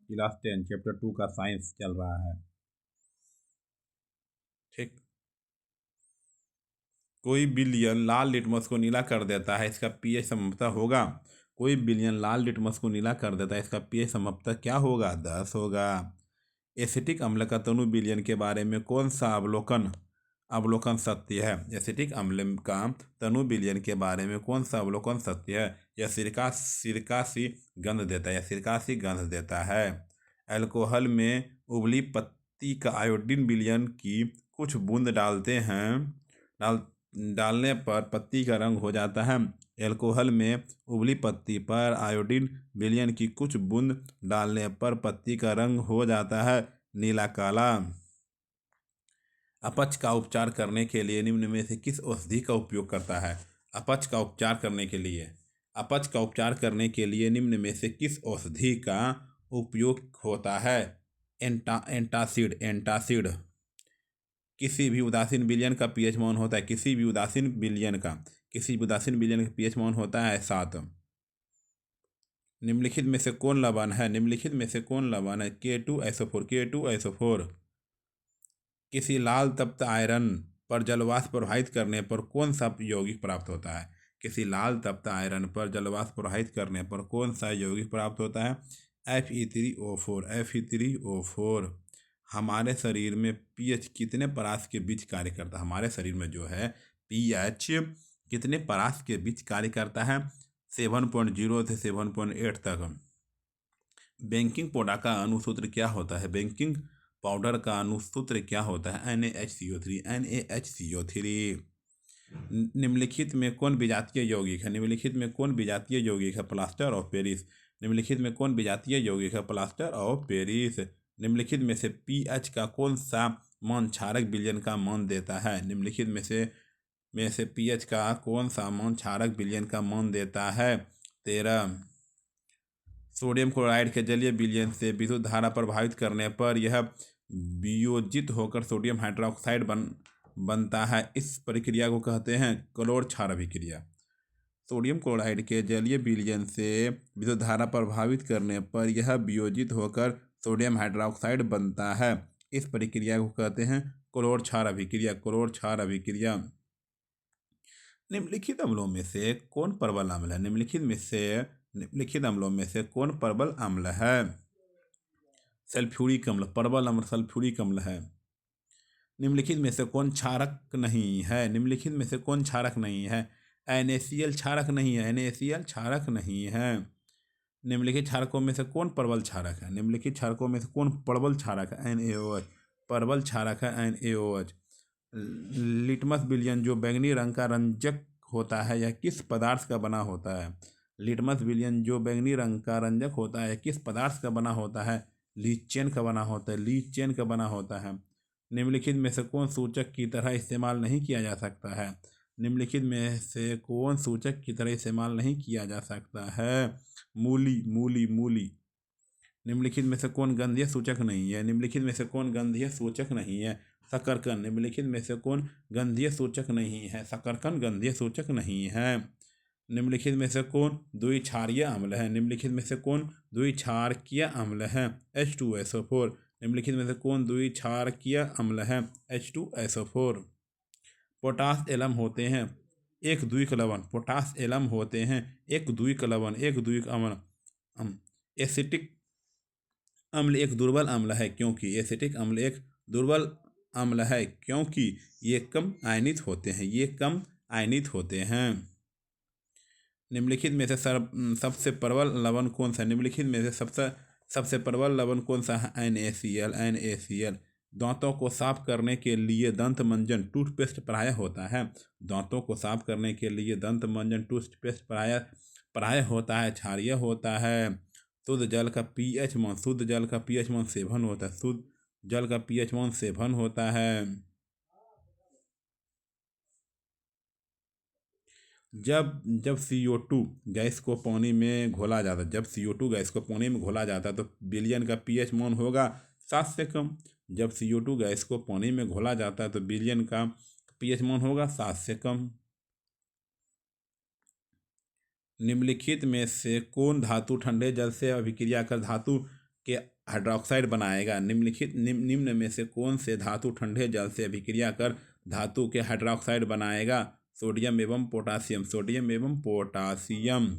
Class 10 chapter 2 का science चल रहा है। ठीक। कोई बिलियन लाल लिटमस को नीला कर देता है, इसका पीएच संभवतः होगा। कोई बिलियन लाल लिटमस को नीला कर देता है, इसका पीएच संभवतः क्या होगा? 10 होगा। एसिटिक अम्ल का तनु विलयन के बारे में कौन सा अवलोकन अवलोकन सत्य है? एसिटिक अम्ल का तनु विलयन के बारे में कौन सा अवलोकन सत्य है? यह सिरका सिरका सी गंध देता है, यह सिरका सी गंध देता है। अल्कोहल में उबली पत्ती का आयोडीन विलयन की कुछ बूंद डालने पर पत्ती का रंग हो जाता है। अल्कोहल में उबली पत्ती पर आयोडीन विलयन की कुछ बूंद डालने पर पत्ती का रंग हो जाता है नीला काला। अपच का उपचार करने के लिए निम्न में से किस औषधि का उपयोग करता है? अपच का उपचार करने के लिए निम्न में से किस औषधि का उपयोग होता है? एंटासिड। किसी भी उदासीन विलयन का पीएच मान होता है, किसी भी उदासीन विलयन का पीएच मान होता है 7। निम्नलिखित में से कौन लवण है? K2SO4। किसी लाल तप्त आयरन पर जलवाष्प प्रवाहित करने पर कौन सा यौगिक प्राप्त होता है? किसी लाल तप्त आयरन पर जलवाष्प प्रवाहित करने पर कौन सा यौगिक प्राप्त होता है? Fe3O4। हमारे शरीर में पीएच कितने परास के बीच कार्य करता है? हमारे शरीर में जो है पीएच कितने परास के बीच कार्य करता है? 7.0 से 7.8 तक। बेकिंग पाउडर का अनुसूत्र क्या होता है? NaHCO3। निम्नलिखित में कौन विजातीय यौगिक है? Plaster of Paris. निम्नलिखित में से पीएच का कौन सा मान क्षारक विलयन का मान देता है? पीएच का कौन सा मान क्षारक विलयन का मान देता है? 13। सोडियम क्लोराइड के जलीय विलयन से विद्युत धारा प्रभावित करने पर यह वियोजित होकर सोडियम हाइड्रोक्साइड बनता है। इस प्रक्रिया को कहते हैं क्लोर क्षार अभिक्रिया। सोडियम क्लोराइड के जलीय विलयन से विद्युत धारा प्रभावित करने पर यह वियोजित होकर सोडियम हाइड्रोक्साइड बनता है। इस प्रक्रिया को कहते हैं क्लोर क्षार अभिक्रिया। निम्नलिखित अम्लों में से कौन प्रबल अम्ल है? निम्नलिखित अम्लों में से कौन प्रबल अम्ल है? सल्फ्यूरिक अम्ल। प्रबल अम्ल सल्फ्यूरिक अम्ल है। निम्नलिखित में से कौन क्षारक नहीं है? NaCl क्षारक नहीं है। निम्नलिखित क्षारकों में से कौन प्रबल क्षारक है? NaOH। प्रबल क्षारक है NaOH। लिटमस विलयन जो बैंगनी रंग का रंजक होता है, यह किस पदार्थ का बना होता है? किस पदार्थ का बना होता है? लीचेन का बना होता है। निम्नलिखित में से कौन सूचक की तरह इस्तेमाल नहीं किया जा सकता है? मूली। निम्नलिखित में से कौन गंधीय सूचक नहीं है? शकरकंद। निम्नलिखित में से कौन गंधीय सूचक नहीं है? शकरकंद गंधीय सूचक नहीं है। निम्नलिखित में से कौन द्विक्षारीय अम्ल है? H2SO4। निम्नलिखित में से कौन द्विक्षारकीय अम्ल है? H2SO4। पोटास एलम होते हैं एक द्विक लवण। एसिटिक अम्ल एक दुर्बल अम्ल है क्योंकि ये कम आयनित होते हैं। निम्नलिखित में से सबसे प्रबल लवण कौन सा है? NaCl। दांतों को साफ करने के लिए दंत मंजन टूथपेस्ट प्रायः होता है। क्षारीय होता है। शुद्ध जल का पीएच मान 7 होता है। जब CO2 गैस को पानी में घोला जाता है तो विलयन का पीएच मान होगा 7 से कम। जब CO2 गैस को पानी में घोला जाता है तो विलयन का पीएच मान होगा 7 से कम। निम्नलिखित में से कौन धातु ठंडे जल से अभिक्रिया कर धातु के हाइड्रोक्साइड बनाएगा। निम्न में से कौन से धातु ठंडे जल से अभिक्रिया कर धातु के हाइड्रोक्साइड बनाएगा? सोडियम एवं पोटासियम। सोडियम एवं पोटासियम।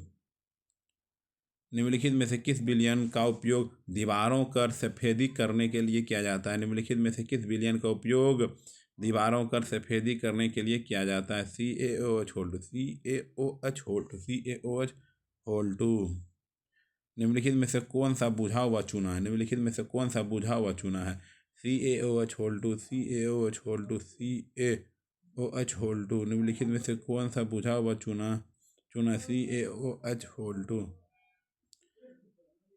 निम्नलिखित में से किस विलयन का उपयोग दीवारों कर सफेदी करने के लिए किया जाता है? निम्नलिखित में से किस विलयन का उपयोग दीवारों कर सफेदी करने के लिए किया जाता है? CaOH hold CaOH hold CaOH hold 2। निम्नलिखित में से कौन सा बुझा हुआ चूना है? निम्नलिखित में से कौन सा बुझा हुआ चूना है? CaOH hold 2 CaOH hold 2 CaOH hold 2। निम्नलिखित में से कौन सा बुझा हुआ चूना CaOH होल्ड 2।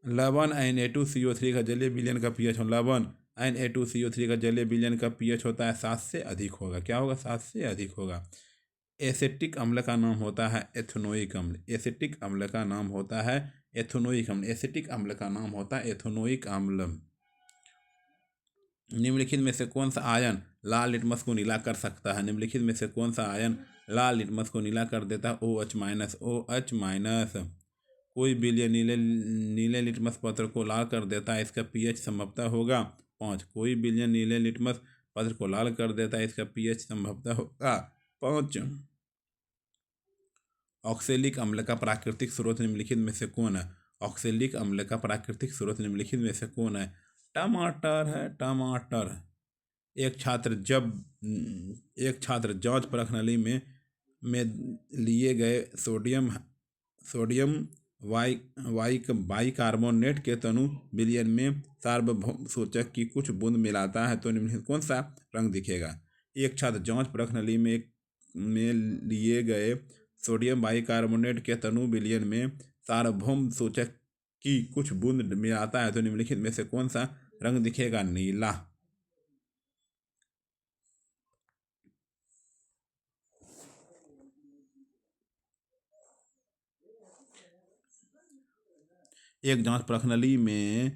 लवण Na2CO3 का जलीय विलयन का pH हो। लवण Na2CO3 का जलीय विलयन का pH होता है 7 से अधिक होगा। क्या होगा? 7 से अधिक होगा। एसिटिक अम्ल का नाम होता है एथेनोइक अम्ल। एसिटिक अम्ल का नाम होता है एथेनोइक अम्ल। एसिटिक अम्ल का नाम होता है एथेनोइक अम्ल। निम्नलिखित में से कौन सा आयन लाल लिटमस को नीला कर सकता है? निम्नलिखित में से कौन सा आयन लाल लिटमस को नीला कर देता है? OH-। कोई विलय नीले लिटमस पत्र को लाल कर देता है, इसका pH संभवतः होगा 5। कोई विलय नीले लिटमस पत्र को लाल कर देता है, इसका pH संभवतः होगा 5। ऑक्सैलिक अम्ल का प्राकृतिक स्रोत निम्नलिखित में से कौन है? ऑक्सैलिक अम्ल का प्राकृतिक स्रोत निम्नलिखित में से कौन है? टमाटर है, टमाटर। एक छात्र जांच प्रश्नावली में लिए गए सोडियम बाइकार्बोनेट के तनु विलयन में सार्वभौम सूचक की कुछ बूंद मिलाता है तो निम्नलिखित कौन सा रंग दिखेगा? एक छात्र जांच प्रश्नावली में लिए गए सोडियम बाइकार्बोनेट के तनु विलयन में सार्वभौम सूचक की कुछ बूंद मिलाता है तो निम्नलिखित में से कौन सा रंग दिखेगा? नीला। एक जांच प्रश्नावली में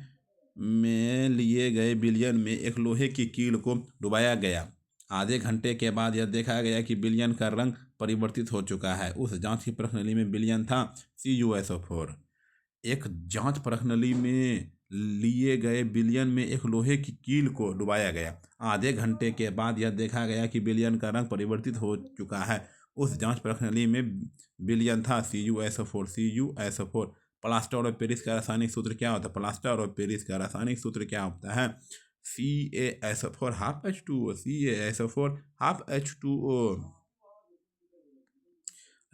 लिए गए विलयन में एक लोहे की कील को डुबाया गया। आधे घंटे के बाद यह देखा गया कि विलयन का रंग परिवर्तित हो चुका है। उस जांच की प्रश्नावली में विलयन था CuSO4। एक जांच प्रश्नावली में लिए गए विलयन में एक लोहे की कील को डुबाया गया। आधे घंटे के बाद यह देखा गया कि विलयन का रंग परिवर्तित हो चुका है। उस जांच प्रश्नावली में विलयन था CuSO4। प्लास्टर और पेरिस का रासायनिक सूत्र क्या होता है? प्लास्टर और पेरिस का रासायनिक सूत्र क्या होता है? CaSO4 ½ CaSO4 ½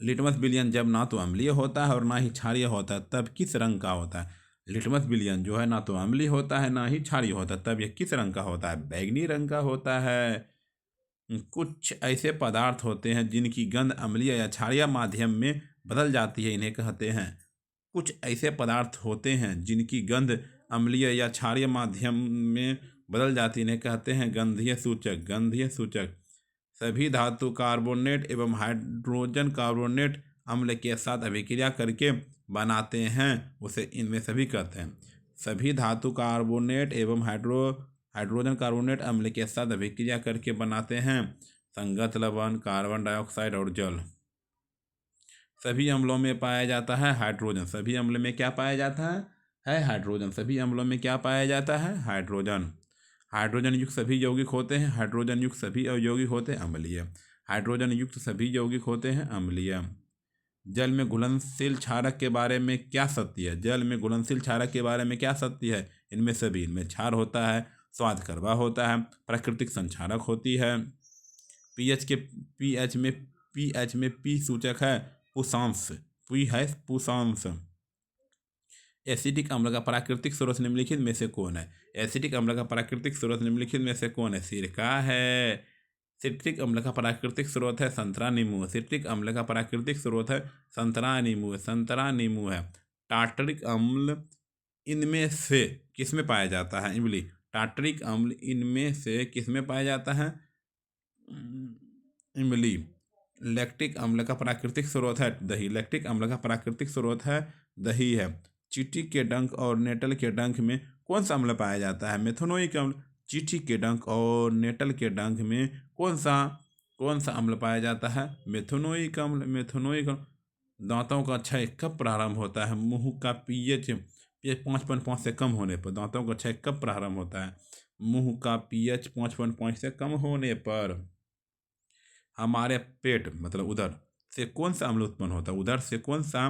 लिटमस विलयन जब ना तो अम्लीय होता है और ना ही क्षारीय होता है तब किस रंग का होता है? लिटमस विलयन जो है ना तो अम्लीय होता है ना ही क्षारीय होता है, तब यह किस रंग का होता है? बैंगनी रंग का होता है। कुछ ऐसे पदार्थ होते हैं जिनकी गंध अम्लीय या क्षारीय माध्यम में बदल जाती है, इन्हें कहते हैं। कुछ ऐसे पदार्थ होते हैं जिनकी गंध अम्लीय या क्षारीय माध्यम में बदल जाती है, इन्हें कहते हैं गंधीय सूचक। गंधीय सूचक। सभी धातु कार्बोनेट एवं हाइड्रोजन कार्बोनेट अम्ल के साथ अभिक्रिया करके बनाते हैं, उसे इनमें सभी कहते हैं। सभी धातु कार्बोनेट एवं हाइड्रोजन कार्बोनेट अम्ल के साथ अभिक्रिया करके बनाते हैं संगत लवण, कार्बन डाइऑक्साइड और जल। सभी अम्लों में पाया जाता है हाइड्रोजन। सभी अम्ल में क्या पाया जाता है? हाइड्रोजन। सभी अम्लों में क्या पाया जाता है? हाइड्रोजन। हाइड्रोजन युक्त सभी यौगिक होते हैं हाइड्रोजन युक्त सभी अयौगिक होते हैं अम्लीय। हाइड्रोजन युक्त सभी यौगिक होते हैं अम्लीय। जल में घुलनशील क्षारक के बारे में क्या सत्य है? जल में घुलनशील क्षारक के बारे में क्या सत्य है? इनमें सभी। इनमें क्षार होता है, स्वाद कड़वा होता है, प्राकृतिक संक्षारक होती है। पीएच में पी सूचक है पुषांश। पी है पुषांश। एसिटिक अम्ल का प्राकृतिक स्रोत निम्नलिखित में से कौन है? एसिटिक अम्ल का प्राकृतिक स्रोत निम्नलिखित में से कौन है? सिरका है। सिट्रिक अम्ल का प्राकृतिक स्रोत है संतरा नींबू। सिट्रिक अम्ल का प्राकृतिक स्रोत है संतरा नींबू। संतरा नींबू है। टार्टरिक अम्ल इनमें से किसमें पाया जाता है? इमली। टार्टरिक अम्ल इनमें से किसमें पाया जाता है? इमली। लैक्टिक अम्ल का प्राकृतिक स्रोत है दही। लैक्टिक अम्ल का प्राकृतिक स्रोत है दही है। चींटी के डंक और नेटल के डंक में कौन सा अम्ल पाया जाता है? मेथनोइक अम्ल। चींटी के डंक और नेटल के डंक में कौन सा अम्ल पाया जाता है? मेथनोइक अम्ल। मेथनोइक अम्ल। दांतों का क्षय कब प्रारंभ होता है? मुंह का पीएच pH 5.5 से कम होने पर। दांतों का क्षय कब प्रारंभ होता है? मुंह का pH 5.5 से कम होने पर। हमारे पेट मतलब उदर से कौन सा अम्ल उत्पन्न होता है? उदर से कौन सा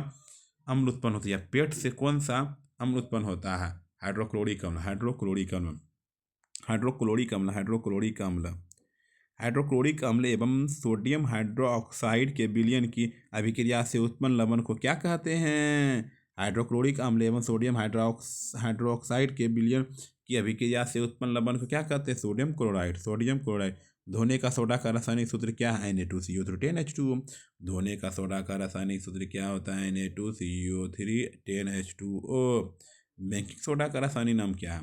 अम्ल उत्पन्न होता है या पेट से कौन सा अम्ल उत्पन्न होता है? हाइड्रोक्लोरिक अम्ल, हाइड्रोक्लोरिक अम्ल, हाइड्रोक्लोरिक अम्ल, हाइड्रोक्लोरिक अम्ल। हाइड्रोक्लोरिक अम्ल एवं सोडियम हाइड्रोक्साइड के विलयन की अभिक्रिया से उत्पन्न लवण को क्या कहते हैं? हाइड्रोक्लोरिक अम्ल एवं सोडियम हाइड्रोक्साइड के विलयन की अभिक्रिया से उत्पन्न लवण को क्या कहते हैं? Sodium chloride, sodium chloride. धोने का सोडा का रासायनिक सूत्र क्या है? Na2CO3 10H2O। धोने का सोडा का रासायनिक सूत्र क्या होता है? Na2CO3 10H2O। बेकिंग सोडा का रासायनिक नाम क्या है?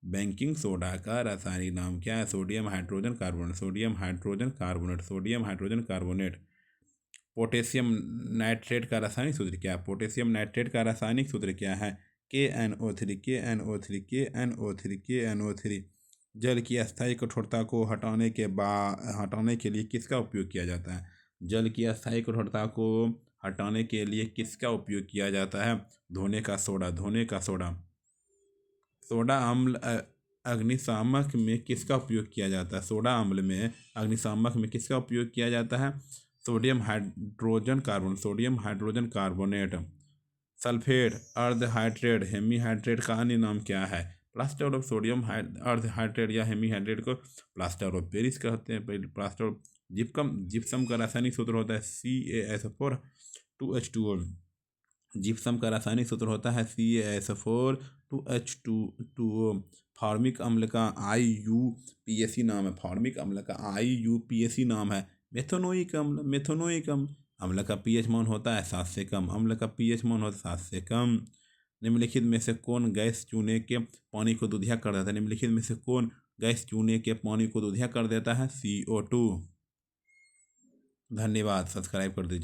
बेकिंग सोडा का रासायनिक नाम क्या है? Sodium hydrogen carbonate, sodium hydrogen carbonate, sodium hydrogen carbonate. Potassium nitrate का रासायनिक सूत्र क्या है? पोटेशियम नाइट्रेट का रासायनिक सूत्र क्या है? KNO3, KNO3, KNO3, KNO3। जल की अस्थायी कठोरता को हटाने के लिए किसका उपयोग किया जाता है? जल की अस्थायी कठोरता को हटाने के लिए किसका उपयोग किया जाता है? धोने का सोडा, धोने का सोडा। सोडा अम्ल अग्निशामक में किसका उपयोग किया जाता है? सोडा अम्ल में अग्निशामक में किसका उपयोग किया जाता है? Sodium hydrogen carbonate, sodium hydrogen carbonate. Sulphate, अर्ध हाइड्रेट, हेमी हाइड्रेट का अन्य नाम क्या है? प्लास्टर ऑफ सोडियम अर्ध हाइड्रेट या हेमी हाइड्रेट को प्लास्टर ऑफ पेरिस कहते हैं। प्लास्टर ऑफ जिप्सम का रासायनिक सूत्र होता है CaS4 2H2O। जिप्सम का रासायनिक सूत्र होता है CaS4 2H2O। फॉर्मिक अम्ल का IUPAC नाम है, फॉर्मिक अम्ल का IUPAC नाम है मेथोनोइक अम्ल, मेथोनोइक अम्ल। अम्ल का pH मान होता है 7 से कम, अम्ल का pH मान होता है 7 से कम। निम्नलिखित में से कौन गैस चूने के पानी को दूधिया कर देता है? निम्नलिखित में से कौन गैस चूने के पानी को दूधिया कर देता है? CO2। धन्यवाद, सब्सक्राइब कर दीजिए।